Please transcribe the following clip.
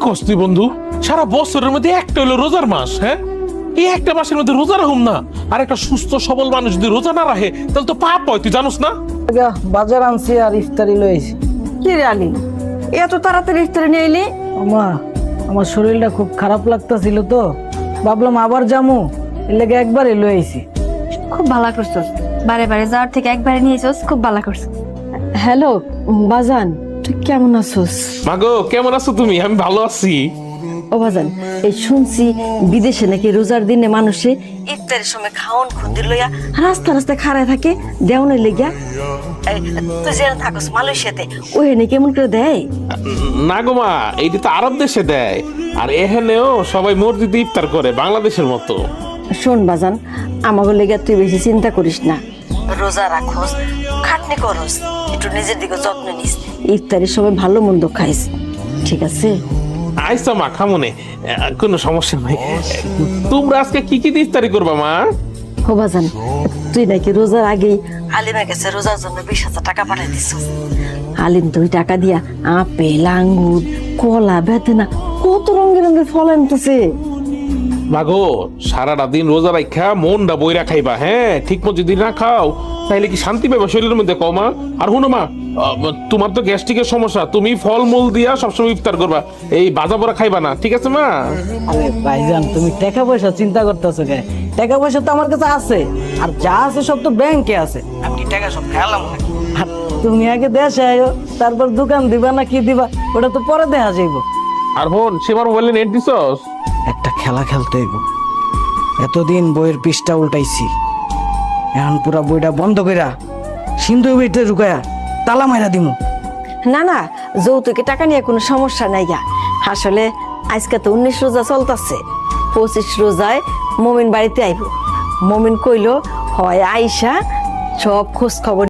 কস তুই বন্ধু? সারা বছরের মধ্যে একটা হলো রোজার মাস, হ্যাঁ? এই একটা মাসের মধ্যে রোজা রাখুম না, আর একটা সুস্থ সবল মানুষ যদি রোজা না রাখে তাহলে তো পাপ হয়, তুই জানোস না? বাজার আনছি আর ইফতারি লইছি। কি রে আলী, এত তাড়াতাড়ি ইফতারি নিয়ে এলি? আমা, আমার শরীরটা খুব খারাপ লাগতাছিল তো, ভাবলাম আবার যামু, এর লেগে একবারে লইছি। খুব ভালো করছস, বারে বারে যাওয়ার থেকে একবারে নিয়েছস, খুব ভালো করছস। হ্যালো বাজান, তুই কেমন আছোস? মাগো কেমন আছো তুমি? আমি ভালো আছি। ও বাজান, এই শুনছি বিদেশে নাকি রোজার দিনে মানুষে ইফতারের সময় খাওন খুন্দি লইয়া রাস্তা রাস্তায় খাড়ায় থাকে দেওয়ানের লেগিয়া। তুই যেন থাকস মালয়েশিয়াতে, ওখানে কেমন করে দেয়? না গো মা, এইটা তো আরব দেশে দেয়, আর এখানেও সবাই মসজিদে ইফতার করে বাংলাদেশের মতো। শোন বাজান, আমাকে লেগে তুই বেশি চিন্তা করিস না। রোজা রাখোস, খাটনি করস, একটু নিজের দিকে যত্ন নিস, ইফতারের সময় ভালো মন্দ খাইস, ঠিক আছে? আইসা মা, খামনে, কোনো সমস্যা নাই। তোমরা আজকে কি কি দিয়ে ইফতারি করবা মা? ও বাজান, তুই নাকি রোজার আগেই আলিমের কাছে রোজার জন্য 20,000 টাকা পাঠাই দিস। আলিম তুই টাকা দিয়া আপেল, আঙ্গুর, কলা, বেদানা, কত রঙের রঙের ফল আনতেছে। মাগো, সারাটা দিন রোজা রাখা মনটা বইরা খাইবা, হ্যাঁ? ঠিক মতো যদি না খাও তাহলে কি শান্তি পাবে শরীরের মধ্যে? কও মা। আর হুনো মা, তোমার তো গ্যাস্ট্রিকের সমস্যা, তুমি ফলমূল দিয়া সবসময় ইফতার করবা, এই ভাজা পোড়া খাইবা না, ঠিক আছে মা? আরে ভাইজান, তুমি টাকা পয়সা চিন্তা করতেছো কে? টাকা পয়সা তো আমার কাছে আছে, আর যা আছে সব তো ব্যাংকে আছে। আমি টাকা সব খেলাম নাকি? আর তুমি আগে দেশে আয়ো, তারপর দোকান দিবা না কি দিবা ওটা তো পরে দেখা যাইব। আর হন, সেবার মোবাইলে নেট দিছস? একটা খেলা খেলতে হইব। এতদিন বইয়ের পৃষ্ঠা উল্টাইছি, এখন পুরা বইটা বন্ধ কইরা সিন্ধু বইতে ঢুকায়া তালা মাইরা দিমু। না না, যৌতুকে টাকা নিয়ে কোনো সমস্যা নাই গা। আসলে আজকে তো 19 রোজা চলতেছে, 25 রোজায় মমিন বাড়িতে আইব। মমিন কইলো হয় আইসা সব খোঁজ খবর